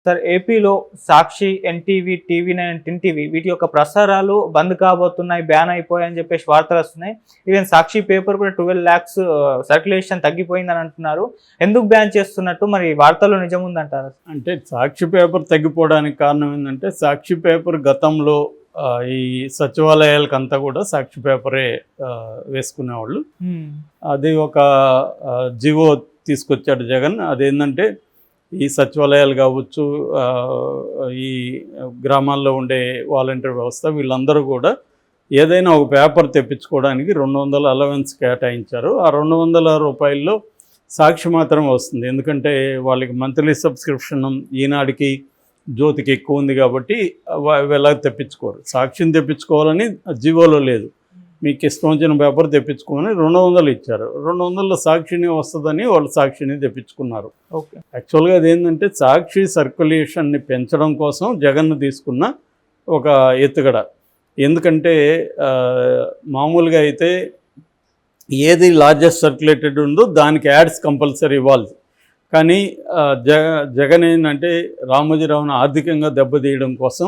Sir ఏపీలో సాక్షి, NTV, TV9, టిన్ TV వీటి యొక్క ప్రసారాలు బంద్ కాబోతున్నాయి, బ్యాన్ అయిపోయాయని చెప్పేసి వార్తలు వస్తున్నాయి. ఈవెన్ సాక్షి పేపర్ కూడా 12 lakhs సర్క్యులేషన్ తగ్గిపోయిందని అంటున్నారు. ఎందుకు బ్యాన్ చేస్తున్నట్టు మరి వార్తల్లో నిజం ఉందంటారు? అంటే సాక్షి పేపర్ తగ్గిపోవడానికి కారణం ఏంటంటే సాక్షి పేపర్ గతంలో ఈ సచివాలయాలకంతా కూడా సాక్షి పేపరే వేసుకునేవాళ్ళు. అది ఒక జివో తీసుకొచ్చాడు జగన్. అదేంటంటే ఈ సచివాలయాలు కావచ్చు, ఈ గ్రామాల్లో ఉండే వాలంటీర్ వ్యవస్థ వీళ్ళందరూ కూడా ఏదైనా ఒక పేపర్ తెప్పించుకోవడానికి 200 అలవెన్స్ కేటాయించారు. ఆ 200 రూపాయల్లో సాక్షి మాత్రమే వస్తుంది. ఎందుకంటే వాళ్ళకి మంత్లీ సబ్స్క్రిప్షన్ ఈనాడికి, జ్యోతికి ఎక్కువ ఉంది కాబట్టి ఎలా తెప్పించుకోరు. సాక్షిని తెప్పించుకోవాలని జీవోలో లేదు. మీకు ఇష్టం వచ్చిన పేపర్ తెప్పించుకోమని 200 ఇచ్చారు. 200లో సాక్షిని వస్తుందని వాళ్ళు సాక్షిని తెప్పించుకున్నారు. ఓకే, యాక్చువల్గా అదేంటంటే సాక్షి సర్క్యులేషన్ని పెంచడం కోసం జగన్ తీసుకున్న ఒక ఎత్తుగడ. ఎందుకంటే మామూలుగా అయితే ఏది లార్జెస్ట్ సర్క్యులేటెడ్ ఉందో దానికి యాడ్స్ కంపల్సరీ ఇవ్వాలి. కానీ జగన్ ఏంటంటే రామోజీరావును ఆర్థికంగా దెబ్బతీయడం కోసం,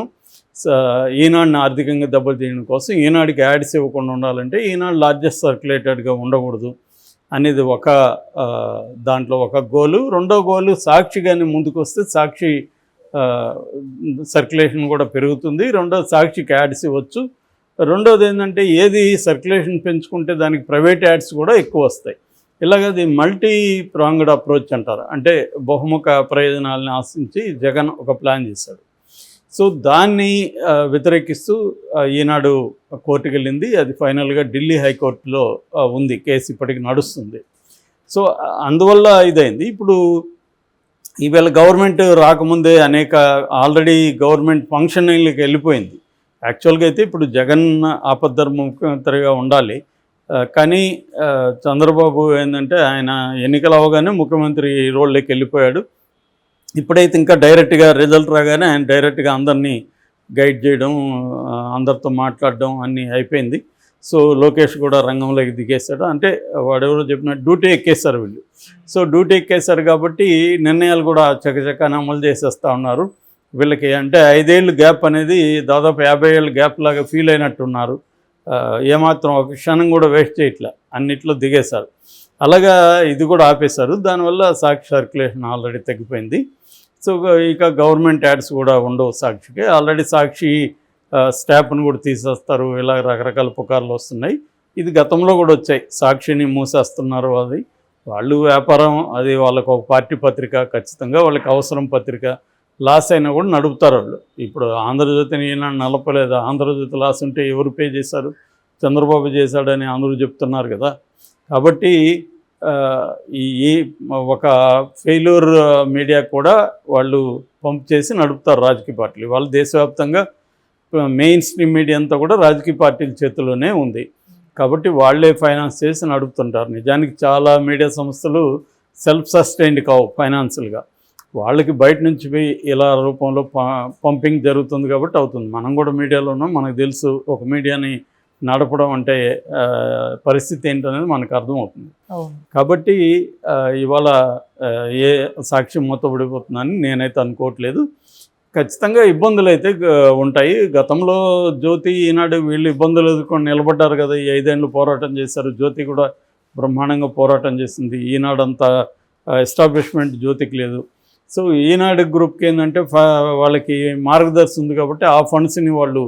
ఈనాడుని ఆర్థికంగా దెబ్బతీయడం కోసం ఈనాడుకి యాడ్స్ ఇవ్వకుండా ఉండాలంటే ఈనాడు లార్జెస్ట్ సర్క్యులేటెడ్గా ఉండకూడదు అనేది ఒక దాంట్లో ఒక గోలు. రెండో గోలు సాక్షిగానే ముందుకు వస్తే సాక్షి సర్క్యులేషన్ కూడా పెరుగుతుంది. రెండోది సాక్షికి యాడ్స్ ఇవ్వచ్చు. రెండోది ఏంటంటే ఏది సర్క్యులేషన్ పెంచుకుంటే దానికి ప్రైవేట్ యాడ్స్ కూడా ఎక్కువ వస్తాయి. ఇలాగది మల్టీ ప్రాంగ్డ్ అప్రోచ్ అంటారు. అంటే బహుముఖ ప్రయోజనాలను ఆశించి జగన్ ఒక ప్లాన్ చేశాడు. సో దాన్ని వ్యతిరేకిస్తూ ఈనాడు కోర్టుకు వెళ్ళింది. అది ఫైనల్గా ఢిల్లీ హైకోర్టులో ఉంది, కేసు ఇప్పటికి నడుస్తుంది. సో అందువల్ల ఇదైంది. ఇప్పుడు ఈవేళ గవర్నమెంట్ రాకముందే ఆల్రెడీ గవర్నమెంట్ ఫంక్షనింగ్కి వెళ్ళిపోయింది. యాక్చువల్గా అయితే ఇప్పుడు జగన్ ఆపద్ధర్మ ముఖ్యమంత్రిగా ఉండాలి. కానీ చంద్రబాబు ఏంటంటే ఆయన ఎన్నికలు అవగానే ముఖ్యమంత్రి రోల్లోకి వెళ్ళిపోయాడు. ఇప్పుడైతే ఇంకా డైరెక్ట్గా రిజల్ట్ రాగానే ఆయన డైరెక్ట్గా అందరినీ గైడ్ చేయడం, అందరితో మాట్లాడడం అన్నీ అయిపోయింది. సో లోకేష్ కూడా రంగంలోకి దిగేశాడు. అంటే వాడెవరో చెప్పిన డ్యూటీ ఎక్కేశారు వీళ్ళు. సో డ్యూటీ ఎక్కేశారు కాబట్టి నిర్ణయాలు కూడా చకచకాన అమలు చేసేస్తూ ఉన్నారు. వీళ్ళకి అంటే 5 ఏళ్ళు గ్యాప్ అనేది దాదాపు 50 ఏళ్ళ గ్యాప్ లాగా ఫీల్ అయినట్టున్నారు. ఏమాత్రం ఒక క్షణం కూడా వేస్ట్ చేయట్లే, అన్నిట్లో దిగేశారు. అలాగా ఇది కూడా ఆపేశారు. దానివల్ల సాక్షి సర్క్యులేషన్ ఆల్రెడీ తగ్గిపోయింది. సో ఇక గవర్నమెంట్ యాడ్స్ కూడా ఉండవు సాక్షికి. ఆల్రెడీ సాక్షి స్టాఫ్ను కూడా తీసేస్తారు. ఇలా రకరకాల పుకార్లు వస్తున్నాయి. ఇది గతంలో కూడా వచ్చాయి. సాక్షిని మూసేస్తున్నారు. అది వాళ్ళు వ్యాపారం, అది వాళ్ళకు ఒక పార్టీ పత్రిక, ఖచ్చితంగా వాళ్ళకి అవసరం పత్రిక. లాస్ అయినా కూడా నడుపుతారు వాళ్ళు. ఇప్పుడు ఆంధ్రజ్యోతిని ఈనాడు నలపలేదు. ఆంధ్రజ్యోతి లాస్ ఉంటే ఎవరు పే చేశారు? చంద్రబాబు చేశాడని అందరూ చెప్తున్నారు కదా. కాబట్టి ఈ ఒక ఫెయిల్యూర్ మీడియా కూడా వాళ్ళు పంప్ చేసి నడుపుతారు రాజకీయ పార్టీలు. వాళ్ళు దేశవ్యాప్తంగా మెయిన్ స్ట్రీమ్ మీడియా అంతా కూడా రాజకీయ పార్టీల చేతిలోనే ఉంది. కాబట్టి వాళ్ళే ఫైనాన్స్ చేసి నడుపుతుంటారు. నిజానికి చాలా మీడియా సంస్థలు సెల్ఫ్ సస్టైన్డ్ కావు ఫైనాన్షియల్గా. వాళ్ళకి బయట నుంచి ఇలా రూపంలో పంపింగ్ జరుగుతుంది కాబట్టి అవుతుంది. మనం కూడా మీడియాలో ఉన్నాం, మనకు తెలుసు ఒక మీడియాని నడపడం అంటే పరిస్థితి ఏంటనేది మనకు అర్థమవుతుంది. కాబట్టి ఇవాళ ఏ సాక్ష్యం మూతపడిపోతుందని నేనైతే అనుకోవట్లేదు. ఖచ్చితంగా ఇబ్బందులు అయితే ఉంటాయి. గతంలో జ్యోతి, ఈనాడు వీళ్ళు ఇబ్బందులు ఎదుర్కొని నిలబడ్డారు కదా. ఈ 5 ఏళ్ళు పోరాటం చేశారు. జ్యోతి కూడా బ్రహ్మాండంగా పోరాటం చేసింది. ఈనాడంతా ఎస్టాబ్లిష్మెంట్ జ్యోతికి లేదు. సో ఈనాడు గ్రూప్కి ఏంటంటే వాళ్ళకి మార్గదర్శి ఉంది కాబట్టి ఆ ఫండ్స్ని వాళ్ళు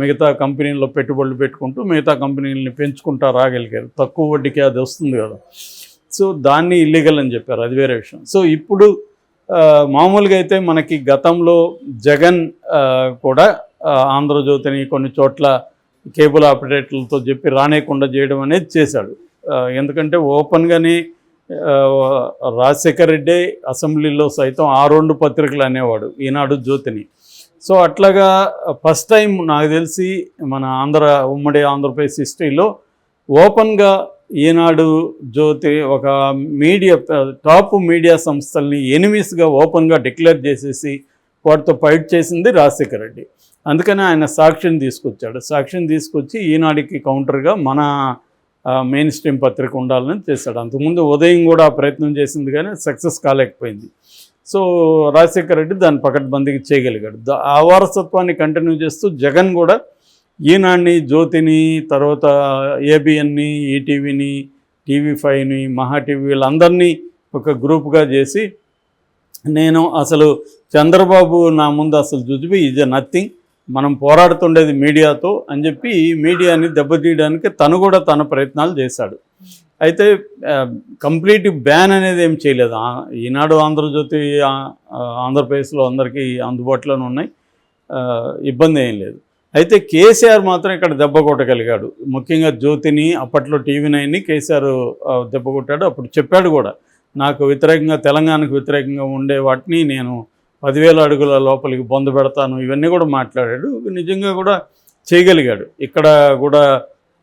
మిగతా కంపెనీల్లో పెట్టుబడులు పెట్టుకుంటూ మిగతా కంపెనీలని పెంచుకుంటూ రాగలిగారు. తక్కువ వడ్డీకి అది వస్తుంది కదా. సో దాన్ని ఇల్లీగల్ అని చెప్పారు, అది వేరే విషయం. సో ఇప్పుడు మామూలుగా అయితే మనకి గతంలో జగన్ కూడా ఆంధ్రజ్యోతిని కొన్ని చోట్ల కేబుల్ ఆపరేటర్లతో చెప్పి రానేకుండా చేయడం అనేది చేశాడు. ఎందుకంటే ఓపెన్గానే రాజశేఖర్ రెడ్డి అసెంబ్లీలో సైతం ఆ 2 పత్రికలు అనేవాడు, ఈనాడు, జ్యోతిని. సో అట్లాగా ఫస్ట్ టైం నాకు తెలిసి మన ఉమ్మడి ఆంధ్రప్రదేశ్ హిస్టరీలో ఓపెన్గా ఈనాడు, జ్యోతి ఒక మీడియా టాప్ మీడియా సంస్థల్ని ఎనిమీస్గా ఓపెన్గా డిక్లేర్ చేసేసి వాటితో ఫైట్ చేసింది రాజశేఖర్ రెడ్డి. అందుకని ఆయన సాక్షిని తీసుకొచ్చాడు. సాక్షిని తీసుకొచ్చి ఈనాడికి కౌంటర్గా మన మెయిన్ స్ట్రీమ్ పత్రిక ఉండాలని చేశాడు. అంతకుముందు ఉదయం కూడా ప్రయత్నం చేసింది కానీ సక్సెస్ కాలేకపోయింది. సో రాజశేఖర రెడ్డి దాన్ని పకడ్బందీకి చేయగలిగాడు. ఆ వారసత్వాన్ని కంటిన్యూ చేస్తూ జగన్ కూడా ఈనాడిని, జ్యోతిని, తర్వాత ఏబిఎన్ని, ఈటీవీని, టీవీ5ని, మహా టీవీ వీళ్ళందరినీ ఒక గ్రూప్గా చేసి, నేను అసలు చంద్రబాబు నా ముందు అసలు జుజుబి ఈజ్ నథింగ్, మనం పోరాడుతుండేది మీడియాతో అని చెప్పి మీడియాని దెబ్బతీయడానికి తను కూడా తన ప్రయత్నాలు చేశాడు. అయితే కంప్లీట్ బ్యాన్ అనేది ఏం చేయలేదు. ఈనాడు, ఆంధ్రజ్యోతి ఆంధ్రప్రదేశ్లో అందరికీ అందుబాటులోనే ఉన్నాయి, ఇబ్బంది ఏం లేదు. అయితే కేసీఆర్ మాత్రం ఇక్కడ దెబ్బ కొట్టగలిగాడు. ముఖ్యంగా జ్యోతిని, అప్పట్లో టీవీ9ని కేసీఆర్ దెబ్బ కొట్టాడు. అప్పుడు చెప్పాడు కూడా, నాకు వ్యతిరేకంగా, తెలంగాణకు వ్యతిరేకంగా ఉండే వాటిని నేను 10,000 అడుగుల లోపలికి బొంద పెడతాను, ఇవన్నీ కూడా మాట్లాడాడు. నిజంగా కూడా చేయగలిగాడు. ఇక్కడ కూడా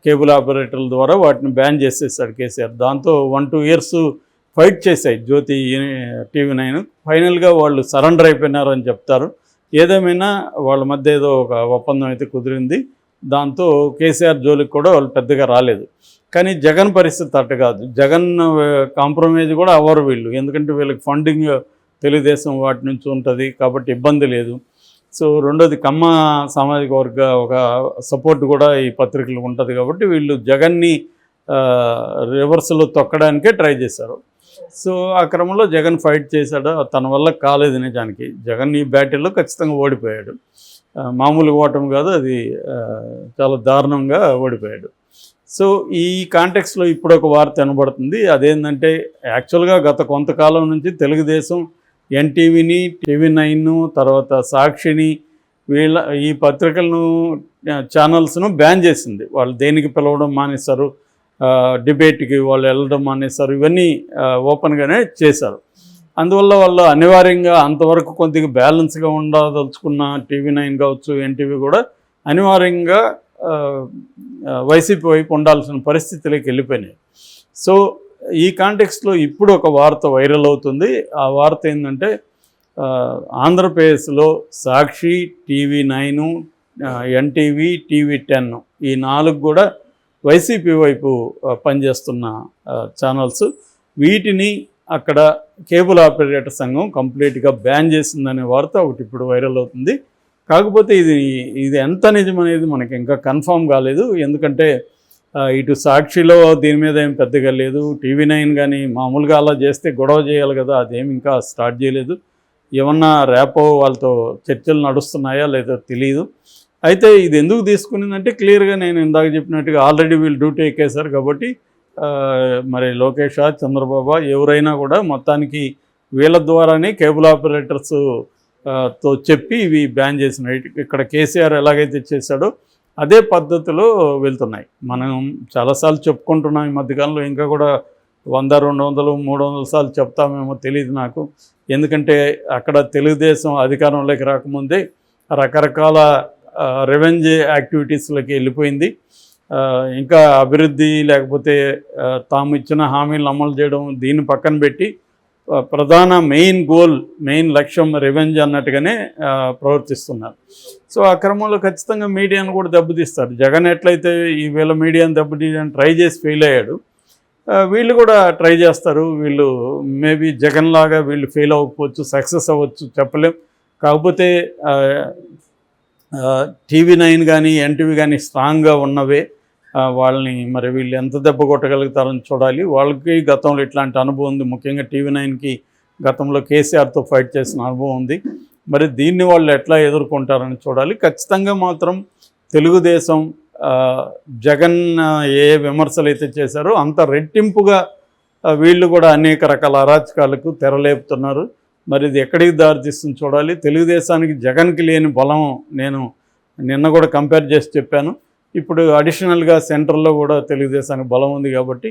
కేబుల్ ఆపరేటర్ల ద్వారా వాటిని బ్యాన్ చేసేసాడు కేసీఆర్. దాంతో 1-2 ఇయర్స్ ఫైట్ చేశాయి జ్యోతి, టీవీ9. ఫైనల్గా వాళ్ళు సరెండర్ అయిపోయినారు అని చెప్తారు. ఏదేమైనా వాళ్ళ మధ్య ఏదో ఒక ఒప్పందం అయితే కుదిరింది. దాంతో కేసీఆర్ జోలికి కూడా వాళ్ళు పెద్దగా రాలేదు. కానీ జగన్ పరిస్థితి అట్ట కాదు. జగన్ కాంప్రమైజ్ కూడా అవ్వరు వీళ్ళు, ఎందుకంటే వీళ్ళకి ఫండింగ్ తెలుగుదేశం వాటి నుంచి ఉంటుంది కాబట్టి ఇబ్బంది లేదు. సో రెండోది కమ్మ సామాజిక వర్గ ఒక సపోర్ట్ కూడా ఈ పత్రికలకు ఉంటుంది కాబట్టి వీళ్ళు జగన్ని రివర్స్లో తొక్కడానికే ట్రై చేశారు. సో ఆ క్రమంలో జగన్ ఫైట్ చేశాడు. తన వల్ల కాలేదు నిజానికి. జగన్ ఈ బ్యాటిల్లో ఖచ్చితంగా ఓడిపోయాడు. మామూలుగా ఓటమి కాదు, అది చాలా దారుణంగా ఓడిపోయాడు. సో ఈ కాంటెక్స్లో ఇప్పుడు ఒక వార్త వినబడుతుంది. అదేంటంటే యాక్చువల్గా గత కొంతకాలం నుంచి తెలుగుదేశం ఎన్టీవీని, టీవీ9, తర్వాత సాక్షిని, ఈ పత్రికలను, ఛానల్స్ను బ్యాన్ చేసింది. వాళ్ళు దేనికి పిలవడం మానేశారు, డిబేట్కి వాళ్ళు వెళ్ళడం మానేశారు, ఇవన్నీ ఓపెన్గానే చేశారు. అందువల్ల వాళ్ళు అనివార్యంగా అంతవరకు కొద్దిగా బ్యాలెన్స్గా ఉండదలుచుకున్న టీవీ9 కావచ్చు, ఎన్టీవీ కూడా అనివార్యంగా వైసీపీ వైపు ఉండాల్సిన పరిస్థితులకి వెళ్ళిపోయినాయి. సో ఈ కాంటెక్స్ట్లో ఇప్పుడు ఒక వార్త వైరల్ అవుతుంది. ఆ వార్త ఏంటంటే, ఆంధ్రప్రదేశ్లో సాక్షి, టీవీ9, ఎన్టీవీ, టీవీ10 ఈ 4 కూడా వైసీపీ వైపు పనిచేస్తున్న ఛానల్స్. వీటిని అక్కడ కేబుల్ ఆపరేటర్ సంఘం కంప్లీట్గా బ్యాన్ చేసిందనే వార్త ఒకటి ఇప్పుడు వైరల్ అవుతుంది. కాకపోతే ఇది ఎంత నిజమనేది మనకి ఇంకా కన్ఫామ్ కాలేదు. ఎందుకంటే ఇటు సాక్షిలో దీని మీద ఏం పెద్దగా లేదు, టీవీ9 కానీ మామూలుగా అలా చేస్తే గొడవ చేయాలి కదా, అదేమి ఇంకా స్టార్ట్ చేయలేదు. ఏమన్నా రేపో వాళ్ళతో చర్చలు నడుస్తున్నాయా లేదో తెలియదు. అయితే ఇది ఎందుకు తీసుకునిందంటే క్లియర్గా నేను ఇందాక చెప్పినట్టుగా ఆల్రెడీ వీళ్ళు డ్యూటీ ఎక్కేశారు కాబట్టి మరి లోకేష్, చంద్రబాబు ఎవరైనా కూడా మొత్తానికి వీళ్ళ ద్వారానే కేబుల్ ఆపరేటర్స్ తో చెప్పి ఇవి బ్యాన్ చేసినాయి. ఇక్కడ కేసీఆర్ ఎలాగైతే చేశాడో అదే పద్ధతిలో వెళ్తున్నాయి. మనం చాలాసార్లు చెప్పుకుంటున్నాం ఈ మధ్యకాలంలో, ఇంకా కూడా 100, 200, 300 సార్లు చెప్తామేమో తెలియదు నాకు. ఎందుకంటే అక్కడ తెలుగుదేశం అధికారంలోకి రాకముందే రకరకాల రెవెన్యూ యాక్టివిటీస్లోకి వెళ్ళిపోయింది. ఇంకా అభివృద్ధి లేకపోతే తాము ఇచ్చిన హామీలను అమలు చేయడం దీన్ని పక్కన పెట్టి ప్రధాన మెయిన్ లక్ష్యం రెవెన్యూ అన్నట్టుగానే ప్రవర్తిస్తున్నారు. సో ఆ క్రమంలో ఖచ్చితంగా మీడియాను కూడా దెబ్బతీస్తారు. జగన్ ఎట్లయితే ఈవేళ మీడియాను దెబ్బతీయడానికి ట్రై చేసి ఫెయిల్ అయ్యాడు, వీళ్ళు కూడా ట్రై చేస్తారు. వీళ్ళు మేబీ జగన్ లాగా వీళ్ళు ఫెయిల్ అవ్వకపోవచ్చు, సక్సెస్ అవ్వచ్చు, చెప్పలేం. కాకపోతే టీవీ9 కానీ ఎన్టీవీ కానీ స్ట్రాంగ్గా ఉన్నవే. వాళ్ళని మరి వీళ్ళు ఎంత దెబ్బ కొట్టగలుగుతారని చూడాలి. వాళ్ళకి గతంలో ఇట్లాంటి అనుభవం ఉంది. ముఖ్యంగా టీవీ9కి గతంలో కేసీఆర్తో ఫైట్ చేసిన అనుభవం ఉంది. మరి దీన్ని వాళ్ళు ఎట్లా ఎదుర్కొంటారని చూడాలి. ఖచ్చితంగా మాత్రం తెలుగుదేశం జగన్ ఏ విమర్శలు అయితే చేశారో అంత రెట్టింపుగా వీళ్ళు కూడా అనేక రకాల అరాచకాలకు తెరలేపుతున్నారు. మరి ఇది ఎక్కడికి దారితీస్తుంది చూడాలి. తెలుగుదేశానికి జగన్కి లేని బలం నేను నిన్న కూడా కంపేర్ చేసి చెప్పాను. ఇప్పుడు అడిషనల్గా సెంటర్లో కూడా తెలుగుదేశానికి బలం ఉంది కాబట్టి